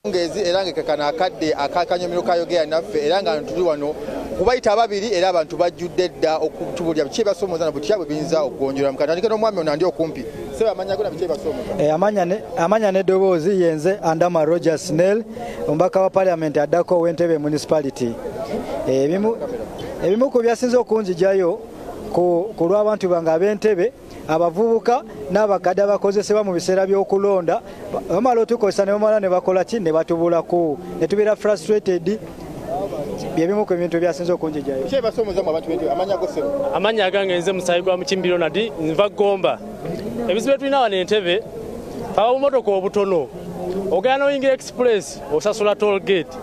ngezi era ngekakana akadde akakanyomero kayogera naffe era nga tuli wano kubayita ababiri era abantu bajjudde dda okutubulya biki basomooza na butya bwe biyinza okugonjola mukatandike n'omwami ono andi okumpi sebe amanya gona biki basomooza amanya n'eddoboozi yenze Andama Roger Snell omubaka wa parliament addako w'Entebbe municipality. Ebimu ku byasinze okunjijayo ku lw'abantu bange ab'Entebbe abavubuka n'abakadde abakozesebwa mu biseera by'okulonda bamala otukozesa ne bamala ne bakola ki ne batubulako ne tubeera frustrated. Byebimu ku bintu byasinze okunjijayo. Amanya gange nze Musayigwa Mukimbiro nadi nva Gomba. Ebizibu tulina wano Entebbe awo bumotoka obutono ogenda oyingira express osasula toll gate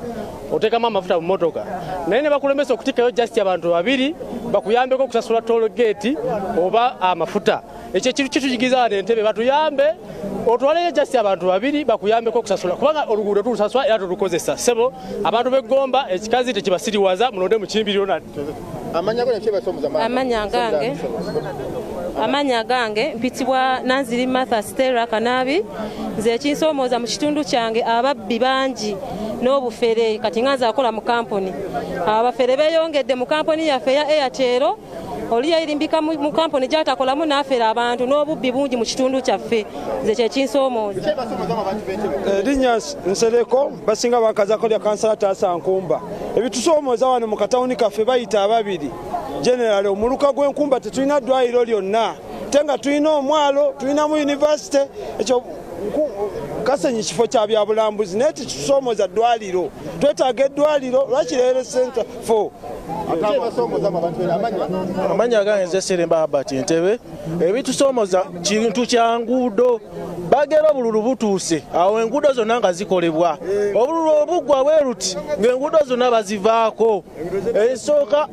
otekamu amafuta mu motoka naye ne bakulembesa okutikayo just abantu babiri bakuyambeko okusasula toll gate oba amafuta. Ekyo kitujigiza wano Entebbe batuyambe otwaleyo just abantu babiri bakuyambeko okusasula kubanga oluguudo tulusasula era tulukozesa sebo abantu b'Egomba ekikazi tekibasiriwaza mulonde Mukimbiro nadi. Amanya gange mpitibwa Nanziri Martha Stella Kanabi nze ekinsomooza mu kitundu kyange ababbi bangi n'obufere kati nganza akola mu kampuni abafere beyongedde mu kampuni yaffe ya Airtel oli yayirimbika mu kampuni gy'atakolamu n'afera abantu n'obubbi bungi mu kitundu kyaffe nze kyekinsomooza. Linnya Nsereko basinga bakaza kolya kansala Taasa Nkumba ebitusomooza wano mu katawuni kaffe bayita ababiri general omuluka gw'enkumba tetulina ddwaliro lyonna tenga tulina omwalo tulina mu university ekyo Kasenyi kifo kya byabulambuzi naye tetusomooza ddwaliro twetaaga eddwaliro lwakirere center for amanya gange nze Seremba Albert Entebbe ebitusomooza kintu kya nguudo bagera obululu butuuse awo enguudo zonna nga zikolebwa obululu obuggwa bweruti ng'enguudo zonna bazivaako esooka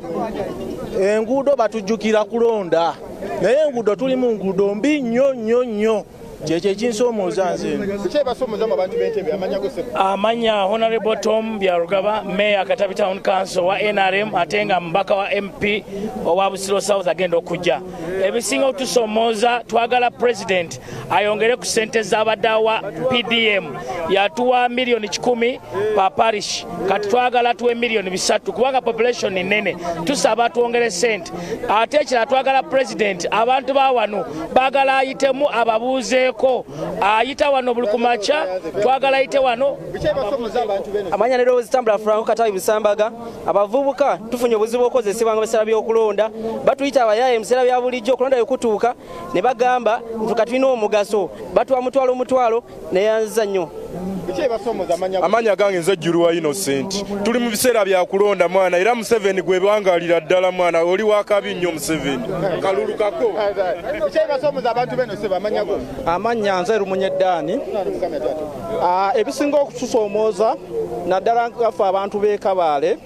enguudo batujjukira kulonda naye enguudo tuli mu nguudo mbi nnyo kyekyo ekinsomooza nze. Amanya Honorable Tom Byarugaba Mayor Katabi Town Council wa NRM atenga mbaka wa MP owa Busiro South agenda okujja. Ebisinga otusomooza twagala President ayongere ku ssente z'abaddawa PDM yatuwa milioni 10 pa parish kati twagala tuwe milioni 3 kubanga population nene tusaba tuongere ssente ate ekira twagala President abantu ba wano bagala ayitemu ababuuze ko ayita wano buli kumacha twagala ayite wano. Amanya lero zitambula Franco Katabi Busambaga abavubuka tufunye obuzibu okozesebwa nga bisera by'okulonda batuyita abayaye emisera bya bulijjo okulonda yokutuuka ne bagamba ntuka tulina omugaso batuwa mutwalo ne yanza nnyo. Amanya gange nze Juru wa Innocent tuli mu biseera bya kulonda mwana era Museveni gwe bangalira ddala mwana oli wakabi nnyo Museveni kalulukako. Amanya nze Rumunyeddani ebisinga okutusomooza naddala ngaffe abantu b'e Kabale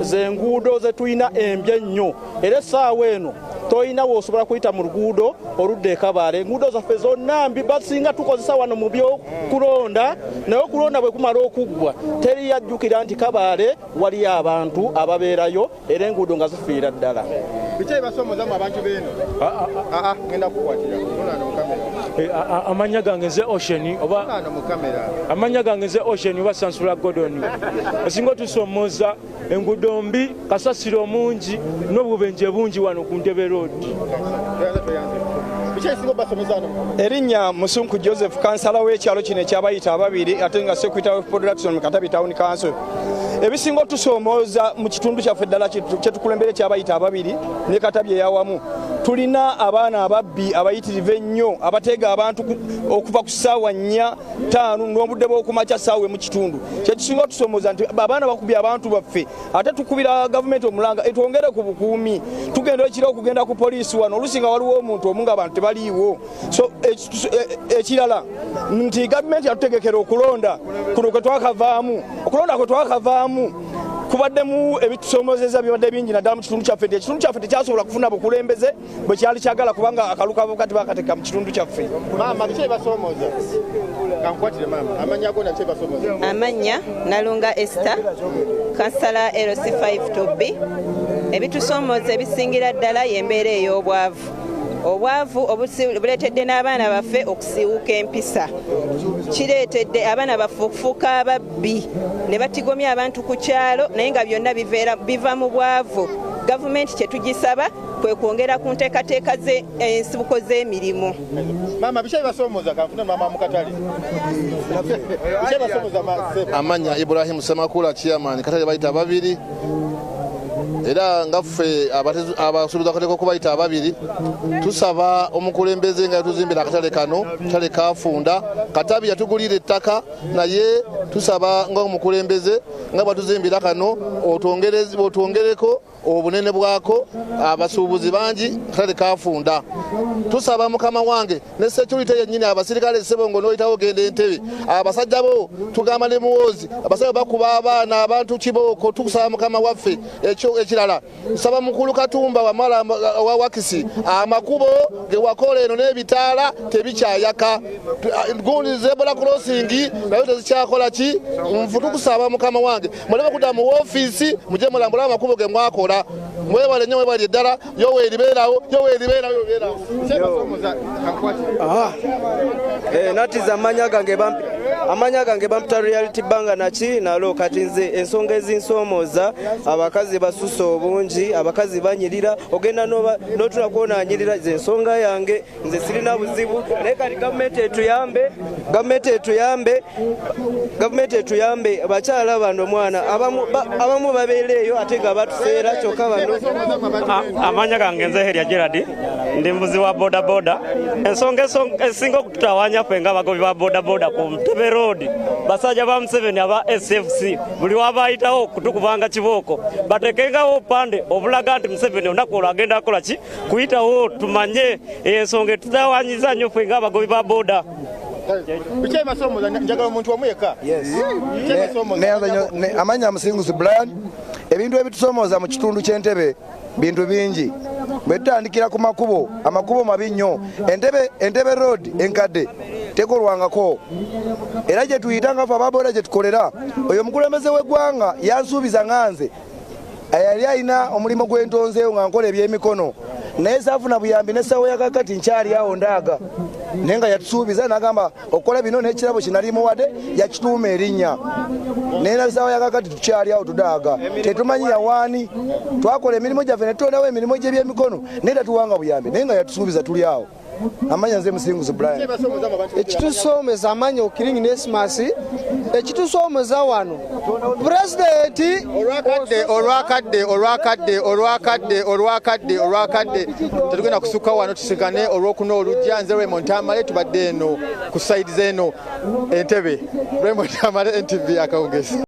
ze nguudo ze tulina embye nnyo era essaawa eno toyina w'osobola kuyita mu luguudo oludda e Kabale enguudo zaffe zonna mbi basinga tukozesa wano mu by'okulonda naye okulonda bwe kumala okuggwa teri yajjukira nti Kabale waliyo abantu ababeerayo era enguudo nga zifiira ddala. Amanya gange nze Ocean oba amanya gange nze Ocean oba Sansula Gordon esinga otusomooza enguudo mbi kasasiro mungi n'obubenje bungi wano ku Ntebbe Road. Erinnya Musunku Joseph kansala w'ekyalo kino ekyabayita ababiri ate nga Secretary of Production mu Katabi Town Council. Ebisinga otusomooza mu kitundu kyaffe ddala kyetukulembera ekyabayita ababiri ne Katabi eyawamu tulina abaana ababbi abayitirivu ennyo abateega abantu okuva ku ssaawa 4-5 n'obudde bw'okumakya ssaawa mu kitundu. Kyekisinga otusomooza nti abaana bakubye abantu baffe ate tukubira gavumenti omulanga etwongere ku bukuumi tugenda ekiro okugenda ku poliisi wano olusinga waliwo omuntu omu ng'abantu tebaliiwo. So ekirala nti gavumenti yatutegekera okulonda kuno kwe twakavaamu okulonda kwe twakavaamu kubaddemu ebitusoomozeza bibadde bingi naddala mu kitundu kyaffe. Ekitundu kyaffe tekyasobola kufuna bukulembeze bwe kyali kyagala kubanga akaluka abakati bakateeka mu kitundu kyaffe. Amanya Nalunga Esther kansala LC5 Tobi ebitusomooza ebisingira ddala y'embeera ey'obwavu obwavu obuleetedde n'abaana baffe okusiiwuka empisa, kireetedde abaana baffe okufuuka ababbi ne batigomya abantu ku kyalo, naye nga byonna biva mu bwavu. Gavumenti kye tugisaba kwe kwongera ku nteekateeka ensibuko z'emirimu. Mama biki ebibasomooza kanfune mama mukatale? Biki ebibasomooza amanya Ibrahim Semakula chairman katale bayita ababiri. Era ngaffe abasuubiza akateeko kubayita ababiri tusaba omukulembeze nga tuzimbira akatale kano katale kafunda Katabi yatugulira ettaka naye tusaba nga omukulembeze nga batuzimbira kano otwongereko obunene bwako abasuubuzi bangi katale kafunda. Tusaba mukama wange ne security yennyini abasirikale Ssebongo n'oyitawo genda Entebbe abasajja bo tugamba ne muwozi abasajja bakuba abaana abantu kibooko. Tukusaba mukama waffe ekirala nsaba mukulu Katumba wamala wa Wakisi amakubo ge wakola eno n'ebitaala tebikyayaka gundi zebra crossing nayo tezikyakola ki tukusaba mukama wange mulebe kudda mu ofiisi muje mulambula amakubo ge mwakola mwebale nnyo mwebale eddala yoweeribeerawo natiza amanya gange bamputa reality banga naki nalo kati nze ensonga ezinsomooza abakazi basusa obungi abakazi banyirira ogenda n'otula kwonanyirira ze ensonga yange nze sirina buzibu naye kati gavumenti etuyambe bakyala bano mwana abamu babeereeyo ate nga batuseera kyokka bano. Amanya gange nze Heria Gerard ndi mbuzi wa bodaboda. Ensonga esinga okututawanya ffe ng'abagobi ba bodaboda ku Ntebe Road basajja ba Museveni aba SFC buli wabayitawo okutukubanga kibooko batekengawo opande obulaga nti Museveni olunaku olwo agenda akola ki kuyitawo tumanye ensonga etutawanyiza nnyo ffe ng'abagobi ba boda. Biki ebibasomooza njagala omuntu omu yekka? Amanya Musinguzi Brian ebintu ebitusomooza mu kitundu ky'Entebbe bintu bingi bwe tutandikira ku amakubo mabi nnyo. Entebbe Road enkadde tekolwangako era gye tuyita nga ffe ababoda gye tukolera oyo omukulembeze w'eggwanga yansuubiza nga nze yali alina omulimu gw'entonzeewo nga nkola ebyemikono naye saafuna buyambi n'essawo ya kakati nkyali awo ndaaga naye nga yatusuubiza n'agamba okukola bino n'ekirabo kinalimuwadde yakituuma erinnya naye n'essawo ya kakati tukyali awo tudaaga tetumanyi yawaani twakola emirimu gyaffe ne tutondawo emirimu gy'ebyemikono naye tatuwanga buyambi naye nga yatusuubiza tuli awo. Amanya nze Musinguzi Brian ekitusomeza amanya Okiringi Nesmas ekitusomeza wano Pulezidenti olwakadde tetugenda kusukka wano tusigane olwokuna olujja nze Raymond Tamale tubadde eno ku side zeno Entebbe Raymond Tamale NTV akawungezi.